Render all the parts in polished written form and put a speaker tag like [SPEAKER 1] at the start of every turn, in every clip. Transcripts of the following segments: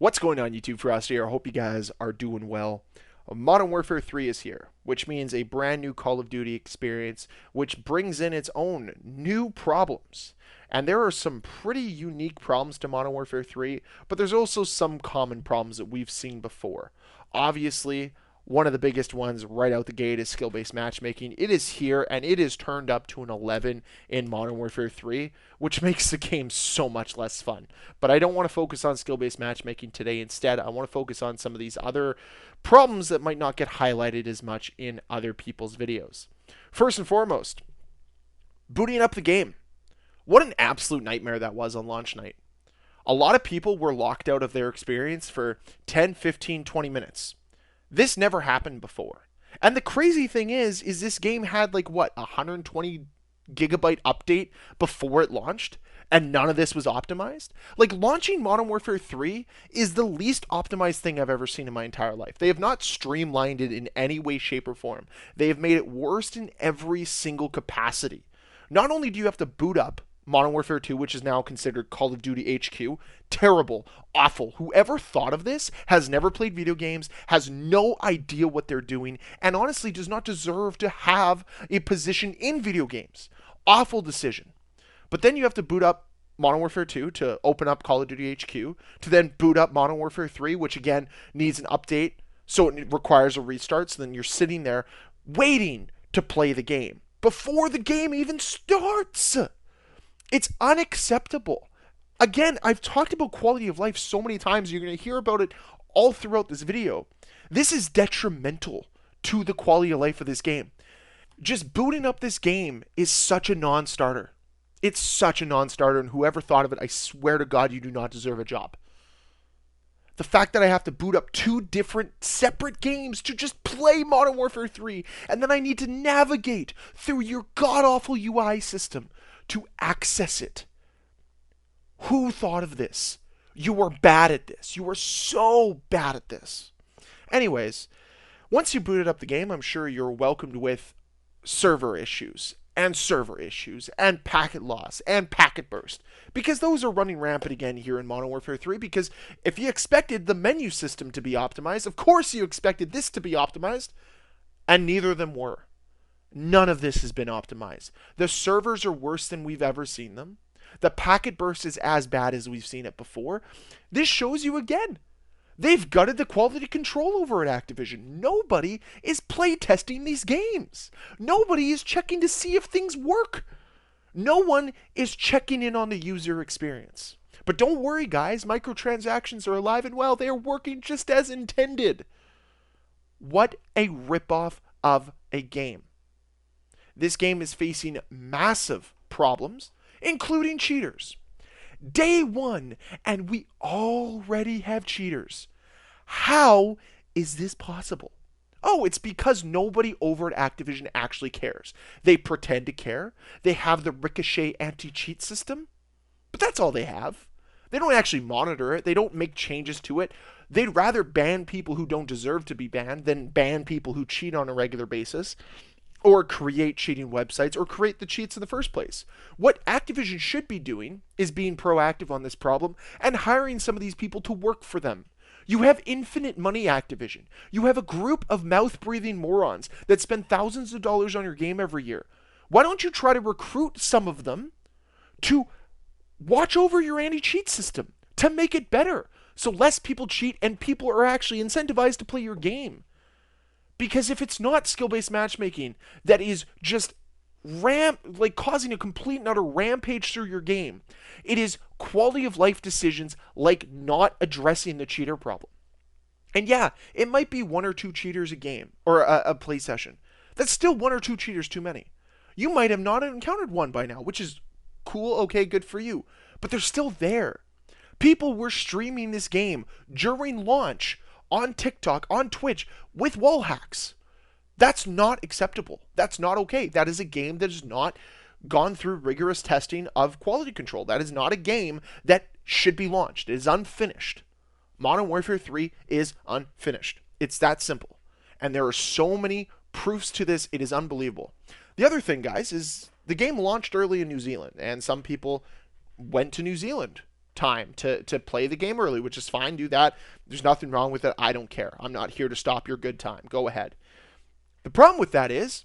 [SPEAKER 1] What's going on, YouTube? Ferocity here. I hope you guys are doing well. Modern Warfare 3 is here, which means a brand new Call of Duty experience, which brings in its own new problems. And there are some pretty unique problems to Modern Warfare 3, but there's also some common problems that we've seen before. Obviously, one of the biggest ones right out the gate is skill-based matchmaking. It is here, and it is turned up to an 11 in Modern Warfare 3, which makes the game so much less fun. But I don't want to focus on skill-based matchmaking today. Instead, I want to focus on some of these other problems that might not get highlighted as much in other people's videos. First and foremost, booting up the game. What an absolute nightmare that was on launch night. A lot of people were locked out of their experience for 10, 15, 20 minutes. This never happened before. And the crazy thing is this game had like what, 120 gigabyte update before it launched, and none of this was optimized? Like, launching Modern Warfare 3 is the least optimized thing I've ever seen in my entire life. They have not streamlined it in any way, shape, or form. They have made it worse in every single capacity. Not only do you have to boot up Modern Warfare 2, which is now considered Call of Duty HQ, terrible, awful. Whoever thought of this has never played video games, has no idea what they're doing, and honestly does not deserve to have a position in video games. Awful decision. But then you have to boot up Modern Warfare 2 to open up Call of Duty HQ, to then boot up Modern Warfare 3, which again needs an update, so it requires a restart. So then you're sitting there waiting to play the game before the game even starts. It's unacceptable. Again, I've talked about quality of life so many times. You're going to hear about it all throughout this video. This is detrimental to the quality of life of this game. Just booting up this game is such a non-starter. It's such a non-starter, and whoever thought of it, I swear to God, you do not deserve a job. The fact that I have to boot up two different separate games to just play Modern Warfare 3, and then I need to navigate through your god-awful UI system to access it. Who thought of this? You are bad at this. You are so bad at this. Anyways, once you booted up the game, I'm sure you're welcomed with server issues and packet loss and packet burst, because those are running rampant again here in Modern Warfare 3. Because if you expected the menu system to be optimized, of course you expected this to be optimized, and neither of them were. None of this has been optimized. The servers are worse than we've ever seen them. The packet burst is as bad as we've seen it before. This shows you again, they've gutted the quality control over at Activision. Nobody is playtesting these games. Nobody is checking to see if things work. No one is checking in on the user experience. But don't worry, guys. Microtransactions are alive and well. They are working just as intended. What a ripoff of a game. This game is facing massive problems, including cheaters. Day one, and we already have cheaters. How is this possible? Oh, it's because nobody over at Activision actually cares. They pretend to care. They have the Ricochet anti-cheat system, but that's all they have. They don't actually monitor it. They don't make changes to it. They'd rather ban people who don't deserve to be banned than ban people who cheat on a regular basis, or create cheating websites, or create the cheats in the first place. What Activision should be doing is being proactive on this problem and hiring some of these people to work for them. You have infinite money, Activision. You have a group of mouth-breathing morons that spend thousands of dollars on your game every year. Why don't you try to recruit some of them to watch over your anti-cheat system, to make it better, so less people cheat and people are actually incentivized to play your game? Because if it's not skill-based matchmaking that is just causing a complete and utter rampage through your game, it is quality of life decisions like not addressing the cheater problem. And yeah, it might be one or two cheaters a game, or a play session. That's still one or two cheaters too many. You might have not encountered one by now, which is cool, okay, good for you. But they're still there. People were streaming this game during launch on TikTok, on Twitch, with wall hacks. That's not acceptable. That's not okay. That is a game that has not gone through rigorous testing of quality control. That is not a game that should be launched. It is unfinished. Modern Warfare 3 is unfinished. It's that simple. And there are so many proofs to this, it is unbelievable. The other thing, guys, is the game launched early in New Zealand, and some people went to New Zealand time to play the game early, which is fine. Do that. There's nothing wrong with it. I don't care. I'm not here to stop your good time. Go ahead. The problem with that is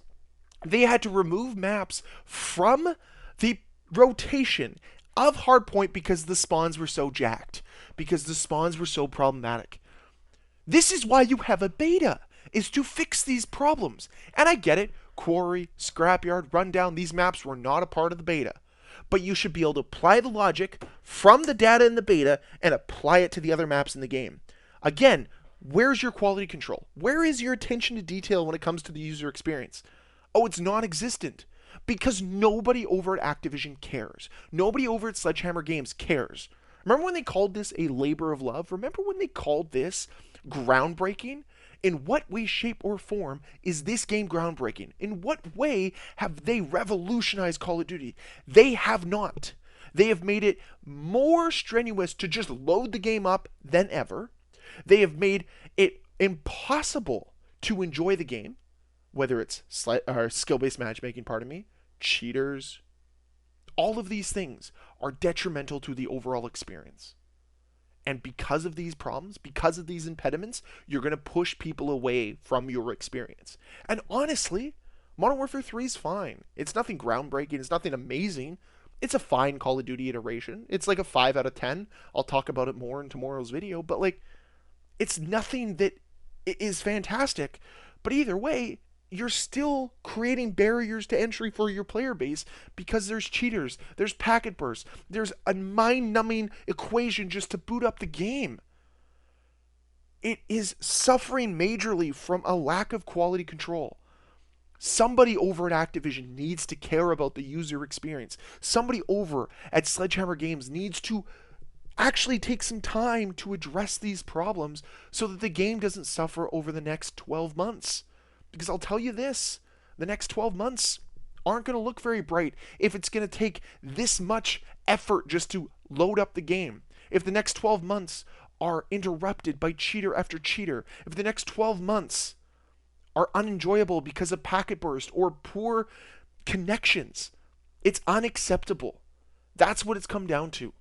[SPEAKER 1] they had to remove maps from the rotation of Hardpoint because the spawns were so jacked, because the spawns were so problematic. This is why you have a beta, is to fix these problems. And I get it. Quarry, Scrapyard, Rundown, these maps were not a part of the beta. But you should be able to apply the logic from the data in the beta and apply it to the other maps in the game. Again, where's your quality control? Where is your attention to detail when it comes to the user experience? Oh, it's non-existent. Because nobody over at Activision cares. Nobody over at Sledgehammer Games cares. Remember when they called this a labor of love? Remember when they called this groundbreaking? In what way, shape, or form is this game groundbreaking? In what way have they revolutionized Call of Duty? They have not. They have made it more strenuous to just load the game up than ever. They have made it impossible to enjoy the game, whether it's skill-based matchmaking, pardon me, cheaters. All of these things are detrimental to the overall experience. And because of these problems, because of these impediments, you're going to push people away from your experience. And honestly, Modern Warfare 3 is fine. It's nothing groundbreaking. It's nothing amazing. It's a fine Call of Duty iteration. It's like a 5 out of 10. I'll talk about it more in tomorrow's video. But like, it's nothing that is fantastic. But either way, you're still creating barriers to entry for your player base because there's cheaters, there's packet bursts, there's a mind-numbing equation just to boot up the game. It is suffering majorly from a lack of quality control. Somebody over at Activision needs to care about the user experience. Somebody over at Sledgehammer Games needs to actually take some time to address these problems so that the game doesn't suffer over the next 12 months. Because I'll tell you this, the next 12 months aren't going to look very bright if it's going to take this much effort just to load up the game. If the next 12 months are interrupted by cheater after cheater, if the next 12 months are unenjoyable because of packet burst or poor connections, it's unacceptable. That's what it's come down to.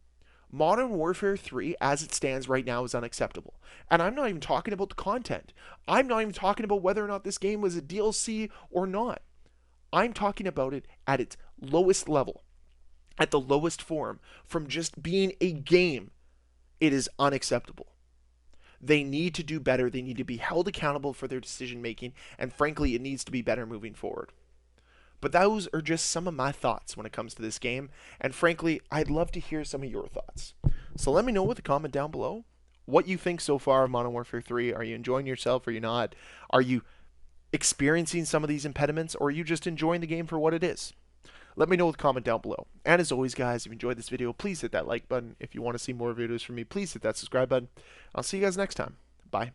[SPEAKER 1] Modern Warfare 3, as it stands right now, is unacceptable. And I'm not even talking about the content. I'm not even talking about whether or not this game was a DLC or not. I'm talking about it at its lowest level, at the lowest form, from just being a game. It is unacceptable. They need to do better. They need to be held accountable for their decision making, and frankly, it needs to be better moving forward. But those are just some of my thoughts when it comes to this game, and frankly, I'd love to hear some of your thoughts. So let me know with a comment down below what you think so far of Modern Warfare 3. Are you enjoying yourself? Are you not? Are you experiencing some of these impediments, or are you just enjoying the game for what it is? Let me know with a comment down below. And as always, guys, if you enjoyed this video, please hit that like button. If you want to see more videos from me, please hit that subscribe button. I'll see you guys next time. Bye.